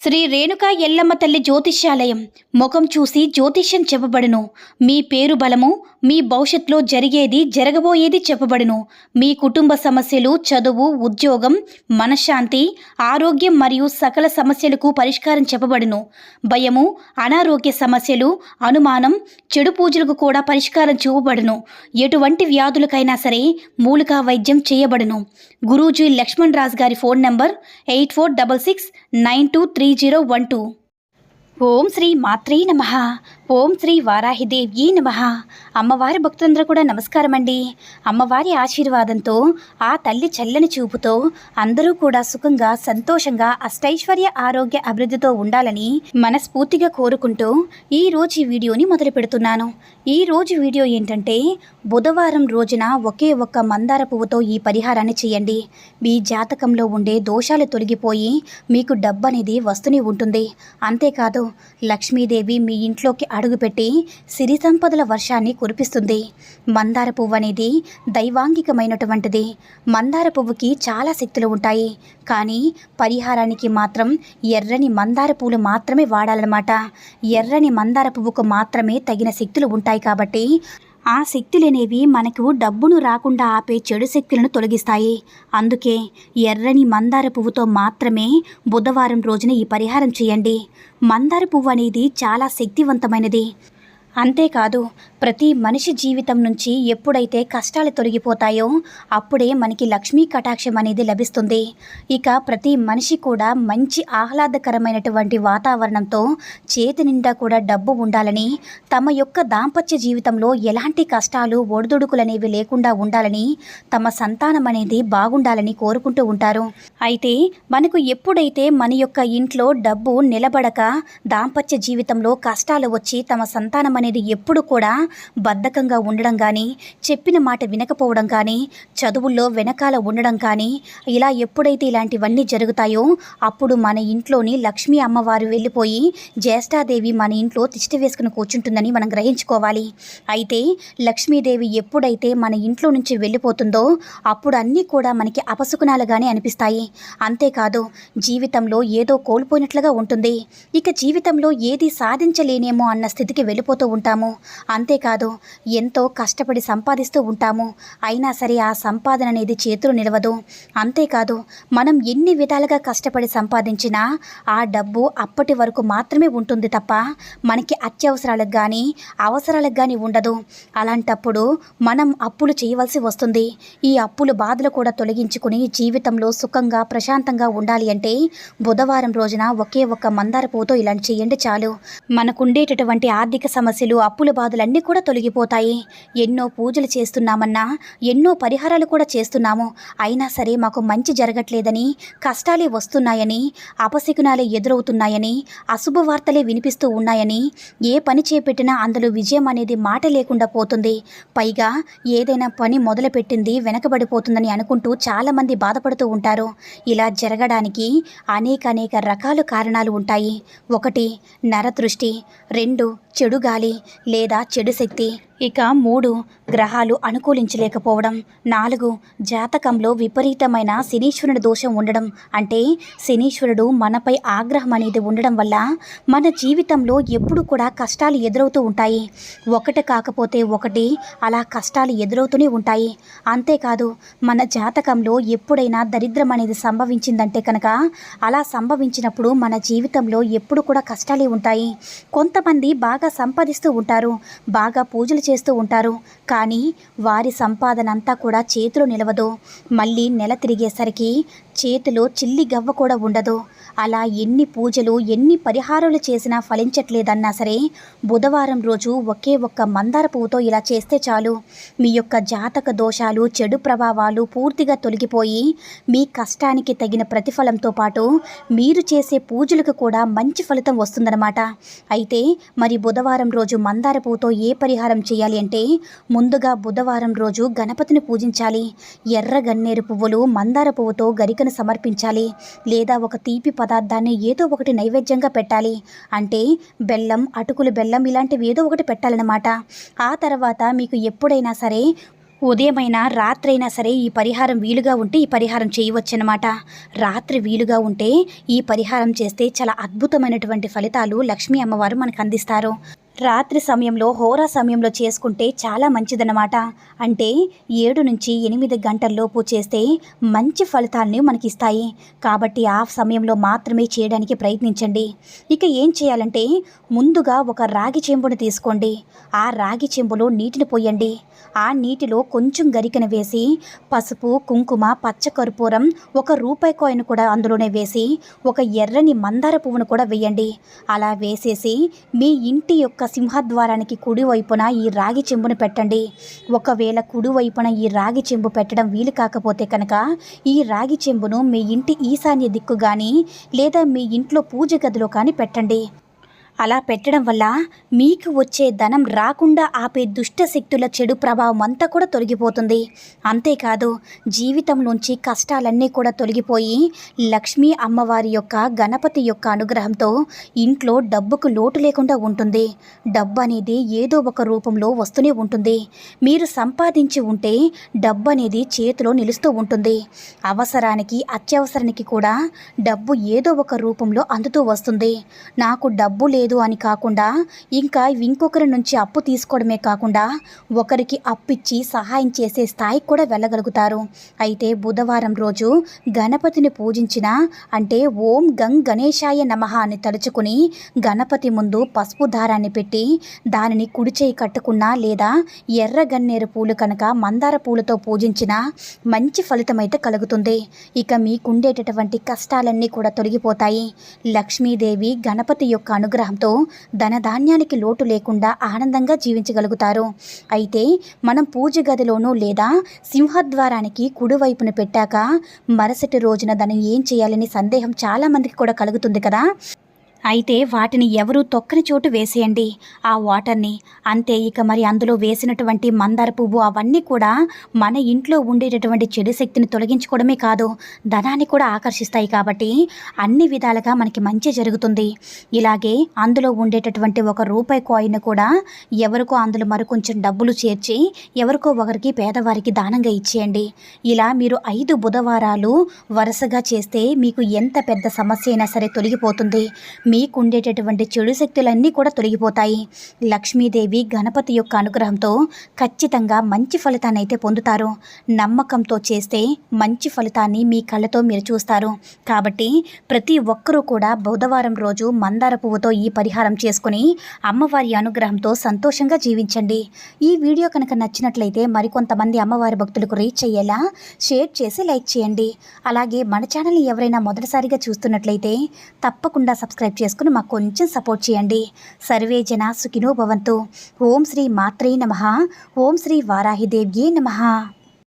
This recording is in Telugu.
శ్రీ రేణుకా ఎల్లమ్మ తల్లి జ్యోతిష్యాలయం ముఖం చూసి జ్యోతిష్యం చెప్పబడును. మీ పేరు బలము, మీ భవిష్యత్తులో జరిగేది జరగబోయేది చెప్పబడును. మీ కుటుంబ సమస్యలు, చదువు, ఉద్యోగం, మనశ్శాంతి, ఆరోగ్యం మరియు సకల సమస్యలకు పరిష్కారం చెప్పబడును. భయము, అనారోగ్య సమస్యలు, అనుమానం, చెడు పూజలకు కూడా పరిష్కారం చూపబడును. ఎటువంటి వ్యాధులకైనా సరే మూలికా వైద్యం చేయబడును. గురూజీ లక్ష్మణ్ రాజ్ గారి ఫోన్ నంబర్ 8466923012. ఓం శ్రీ మాత్రే నమః. ఓం శ్రీ వారాహిదేవ్యీ నమః. అమ్మవారి భక్తులందరూ కూడా నమస్కారం అండి. అమ్మవారి ఆశీర్వాదంతో, ఆ తల్లి చల్లని చూపుతో అందరూ కూడా సుఖంగా, సంతోషంగా, అష్టైశ్వర్య, ఆరోగ్య, అభివృద్ధితో ఉండాలని మనస్ఫూర్తిగా కోరుకుంటూ ఈరోజు ఈ వీడియోని మొదలు పెడుతున్నాను. ఈరోజు వీడియో ఏంటంటే, బుధవారం రోజున ఒకే ఒక్క మందార పువ్వుతో ఈ పరిహారాన్ని చేయండి. మీ జాతకంలో ఉండే దోషాలు తొలగిపోయి మీకు డబ్బు అనేది వస్తూనే ఉంటుంది. అంతేకాదు, లక్ష్మీదేవి మీ ఇంట్లోకి అడుగుపెట్టి సిరి సంపదల వర్షాన్ని కురిపిస్తుంది. మందార పువ్వు అనేది దైవాంగికమైనటువంటిది. మందార పువ్వుకి చాలా శక్తులు ఉంటాయి. కానీ పరిహారానికి మాత్రం ఎర్రని మందార పువ్వులు మాత్రమే వాడాలన్నమాట. ఎర్రని మందార పువ్వుకు మాత్రమే తగిన శక్తులు ఉంటాయి. కాబట్టి ఆ శక్తులనేవి మనకు డబ్బును రాకుండా ఆపే చెడు శక్తులను తొలగిస్తాయి. అందుకే ఎర్రని మందార పువ్వుతో మాత్రమే బుధవారం రోజున ఈ పరిహారం చేయండి. మందార పువ్వు అనేది చాలా శక్తివంతమైనది. అంతేకాదు, ప్రతి మనిషి జీవితం నుంచి ఎప్పుడైతే కష్టాలు తొలగిపోతాయో అప్పుడే మనకి లక్ష్మీ కటాక్షం అనేది లభిస్తుంది. ఇక ప్రతి మనిషి కూడా మంచి ఆహ్లాదకరమైనటువంటి వాతావరణంతో చేతి నిండా కూడా డబ్బు ఉండాలని, తమ యొక్క దాంపత్య జీవితంలో ఎలాంటి కష్టాలు, ఒడిదుడుకులు అనేవి లేకుండా ఉండాలని, తమ సంతానం అనేది బాగుండాలని కోరుకుంటూ ఉంటారు. అయితే మనకు ఎప్పుడైతే మన యొక్క ఇంట్లో డబ్బు నిలబడక దాంపత్య జీవితంలో కష్టాలు వచ్చి తమ సంతానం అనేది ఎప్పుడు కూడా బద్ధకంగా ఉండడం కానీ, చెప్పిన మాట వినకపోవడం కానీ, చదువుల్లో వెనకాల ఉండడం కానీ, ఇలా ఎప్పుడైతే ఇలాంటివన్నీ జరుగుతాయో అప్పుడు మన ఇంట్లోని లక్ష్మీ అమ్మవారు వెళ్ళిపోయి జ్యేష్ఠాదేవి మన ఇంట్లో తిష్టి వేసుకుని కూర్చుంటుందని మనం గ్రహించుకోవాలి. అయితే లక్ష్మీదేవి ఎప్పుడైతే మన ఇంట్లో నుంచి వెళ్ళిపోతుందో అప్పుడు అన్నీ కూడా మనకి అపశకునాలుగానే అనిపిస్తాయి. అంతేకాదు, జీవితంలో ఏదో కోల్పోయినట్లుగా ఉంటుంది. ఇక జీవితంలో ఏది సాధించలేనేమో అన్న స్థితికి వెళ్ళిపోతూ ఉంటాము. అంతేకాదు, ఎంతో కష్టపడి సంపాదిస్తూ ఉంటాము. అయినా సరే ఆ సంపాదన అనేది చేతులు నిలవదు. అంతేకాదు, మనం ఎన్ని విధాలుగా కష్టపడి సంపాదించినా ఆ డబ్బు అప్పటి వరకు మాత్రమే ఉంటుంది తప్ప మనకి అత్యవసరాలకు కానీ, అవసరాలకు కానీ ఉండదు. అలాంటప్పుడు మనం అప్పులు చేయవలసి వస్తుంది. ఈ అప్పులు బాధలు కూడా తొలగించుకుని జీవితంలో సుఖంగా, ప్రశాంతంగా ఉండాలి అంటే బుధవారం రోజున ఒకే ఒక్క మందార పువ్వుతో ఇలాంటి చేయండి చాలు. మనకుండేటటువంటి ఆర్థిక సమస్యలు, అప్పుల బాధలన్నీ కూడా తొలగిపోతాయి. ఎన్నో పూజలు చేస్తున్నామన్నా, ఎన్నో పరిహారాలు కూడా చేస్తున్నాము. అయినా సరే మాకు మంచి జరగట్లేదని, కష్టాలే వస్తున్నాయని, అపశకునాలే ఎదురవుతున్నాయని, అశుభ వార్తలే వినిపిస్తూ ఉన్నాయని, ఏ పని చేపట్టినా అందులో విజయం అనేది మాట లేకుండా పోతుంది. పైగా ఏదైనా పని మొదలుపెట్టింది వెనకబడిపోతుందని అనుకుంటూ చాలామంది బాధపడుతూ ఉంటారు. ఇలా జరగడానికి అనేక రకాల కారణాలు ఉంటాయి. 1 నరదృష్టి, 2 చెడు గాలి లేదా చెడు శక్తి, ఇక 3 గ్రహాలు అనుకూలించలేకపోవడం, 4 జాతకంలో విపరీతమైన శనీశ్వరుని దోషం ఉండడం. అంటే శనీశ్వరుడు మనపై ఆగ్రహం అనేది ఉండడం వల్ల మన జీవితంలో ఎప్పుడు కూడా కష్టాలు ఎదురవుతూ ఉంటాయి. 1 కాకపోతే 1 అలా కష్టాలు ఎదురవుతూనే ఉంటాయి. అంతేకాదు, మన జాతకంలో ఎప్పుడైనా దరిద్రం అనేది సంభవించిందంటే కనుక అలా సంభవించినప్పుడు మన జీవితంలో ఎప్పుడు కూడా కష్టాలే ఉంటాయి. కొంతమంది బాగా సంపాదిస్తూ ఉంటారు, బాగా పూజలు చేస్తూ ఉంటారు. కానీ వారి సంపాదన అంతా కూడా చేతిలో నిలవదు. మళ్ళీ నెల తిరిగేసరికి చేతిలో చిల్లి గవ్వ కూడా ఉండదు. అలా ఎన్ని పూజలు, ఎన్ని పరిహారాలు చేసినా ఫలించట్లేదన్నా సరే బుధవారం రోజు ఒకే ఒక్క మందార పువ్వుతో ఇలా చేస్తే చాలు. మీ యొక్క జాతక దోషాలు, చెడు ప్రభావాలు పూర్తిగా తొలగిపోయి మీ కష్టానికి తగిన ప్రతిఫలంతో పాటు మీరు చేసే పూజలకు కూడా మంచి ఫలితం వస్తుందన్నమాట. అయితే మరి బుధవారం రోజు మందార పువ్వుతో ఏ పరిహారం చేయాలి అంటే, ముందుగా బుధవారం రోజు గణపతిని పూజించాలి. ఎర్ర గన్నేరు పువ్వులు, మందార పువ్వుతో గరికను సమర్పించాలి. లేదా ఒక తీపి పదార్థాన్ని ఏదో ఒకటి నైవేద్యంగా పెట్టాలి. అంటే బెల్లం, అటుకులు బెల్లం ఇలాంటివి ఏదో ఒకటి పెట్టాలన్నమాట. ఆ తర్వాత మీకు ఎప్పుడైనా సరే ఉదయమైనా రాత్రైనా సరే ఈ పరిహారం వీలుగా ఉంటే ఈ పరిహారం చేయవచ్చనమాట. రాత్రి వీలుగా ఉంటే ఈ పరిహారం చేస్తే చాలా అద్భుతమైనటువంటి ఫలితాలు లక్ష్మీ అమ్మవారు మనకు అందిస్తారు. రాత్రి సమయంలో హోరా సమయంలో చేసుకుంటే చాలా మంచిదన్నమాట. అంటే 7 నుంచి 8 గంటల్లోపు చేస్తే మంచి ఫలితాలని మనకిస్తాయి. కాబట్టి ఆ సమయంలో మాత్రమే చేయడానికి ప్రయత్నించండి. ఇక ఏం చేయాలంటే ముందుగా ఒక రాగి చెంబును తీసుకోండి. ఆ రాగి చెంబులో నీటిని పోయండి. ఆ నీటిలో కొంచెం గరికను వేసి పసుపు, కుంకుమ, పచ్చకర్పూరం, ₹1 కాయిన్ కూడా అందులోనే వేసి ఒక ఎర్రని మందార పువ్వును కూడా వేయండి. అలా వేసేసి మీ ఇంటి యొక్క సింహద్వారానికి కుడివైపున ఈ రాగి చెంబును పెట్టండి. ఒకవేళ కుడివైపున ఈ రాగి చెంబు పెట్టడం వీలు కాకపోతే కనుక ఈ రాగి చెంబును మీ ఇంటి ఈశాన్య దిక్కు కానీ లేదా మీ ఇంట్లో పూజ గదిలో కానీ పెట్టండి. అలా పెట్టడం వల్ల మీకు వచ్చే ధనం రాకుండా ఆపే దుష్ట శక్తుల చెడు ప్రభావం అంతా కూడా తొలగిపోతుంది. అంతేకాదు జీవితంలోంచి కష్టాలన్నీ కూడా తొలగిపోయి లక్ష్మీ అమ్మవారి యొక్క గణపతి యొక్క అనుగ్రహంతో ఇంట్లో డబ్బుకు లోటు లేకుండా ఉంటుంది. డబ్బు అనేది ఏదో ఒక రూపంలో వస్తూనే ఉంటుంది. మీరు సంపాదించి ఉంటే డబ్బు అనేది చేతిలో నిలుస్తూ ఉంటుంది. అవసరానికి అత్యవసరానికి కూడా డబ్బు ఏదో ఒక రూపంలో అందుతూ వస్తుంది. నాకు డబ్బు లేదు అని కాకుండా ఇంకా ఇంకొకరి నుంచి అప్పు తీసుకోవడమే కాకుండా ఒకరికి అప్పిచ్చి సహాయం చేసే స్థాయికి కూడా వెళ్ళగలుగుతారు. అయితే బుధవారం రోజు గణపతిని పూజించిన అంటే ఓం గం గణేశాయ నమః అని తలుచుకుని గణపతి ముందు పసుపు దారాన్ని పెట్టి దానిని కుడి చేయి కట్టుకున్నా లేదా ఎర్ర గన్నేరు పూలు కనుక మందార పూలతో పూజించిన మంచి ఫలితం అయితే కలుగుతుంది. ఇక మీకుండేటటువంటి కష్టాలన్నీ కూడా తొలగిపోతాయి. లక్ష్మీదేవి గణపతి యొక్క అనుగ్రహంతో ధనధాన్యానికి లోటు లేకుండా ఆనందంగా జీవించగలుగుతారు. అయితే మనం పూజ గదిలోనూ లేదా సింహద్వారానికి కుడివైపున పెట్టాక మరుసటి రోజున దాన్ని ఏం చేయాలని సందేహం చాలామందికి కూడా కలుగుతుంది కదా. అయితే వాటిని ఎవరూ తొక్కని చోటు వేసేయండి ఆ వాటర్ని. అంతే. ఇక మరి అందులో వేసినటువంటి మందార పువ్వు అవన్నీ కూడా మన ఇంట్లో ఉండేటటువంటి చెడు శక్తిని తొలగించుకోవడమే కాదు ధనాన్ని కూడా ఆకర్షిస్తాయి. కాబట్టి అన్ని విధాలుగా మనకి మంచి జరుగుతుంది. ఇలాగే అందులో ఉండేటటువంటి ₹1 కాయిన్ కూడా ఎవరికో అందులో మరికొంచెం డబ్బులు చేర్చి ఎవరికో ఒకరికి పేదవారికి దానంగా ఇచ్చేయండి. ఇలా మీరు 5 బుధవారాలు వరుసగా చేస్తే మీకు ఎంత పెద్ద సమస్య అయినా సరే తొలగిపోతుంది. మీకు ఉండేటటువంటి చెడు శక్తులన్నీ కూడా తొలగిపోతాయి. లక్ష్మీదేవి గణపతి యొక్క అనుగ్రహంతో ఖచ్చితంగా మంచి ఫలితాన్ని అయితే పొందుతారు. నమ్మకంతో చేస్తే మంచి ఫలితాన్ని మీ కళ్ళతో మీరు చూస్తారు. కాబట్టి ప్రతి ఒక్కరూ కూడా బుధవారం రోజు మందార పువ్వుతో ఈ పరిహారం చేసుకుని అమ్మవారి అనుగ్రహంతో సంతోషంగా జీవించండి. ఈ వీడియో కనుక నచ్చినట్లయితే మరికొంతమంది అమ్మవారి భక్తులకు రీచ్ అయ్యేలా షేర్ చేసి లైక్ చేయండి. అలాగే మన ఛానల్ని ఎవరైనా మొదటిసారిగా చూస్తున్నట్లయితే తప్పకుండా సబ్స్క్రైబ్ చేసుకుని మాకు కొంచెం సపోర్ట్ చేయండి. సర్వే జన సుఖినో భవంతు. ఓం శ్రీ మాత్రే నమః. ఓం శ్రీ వారాహిదేవ్యే నమః.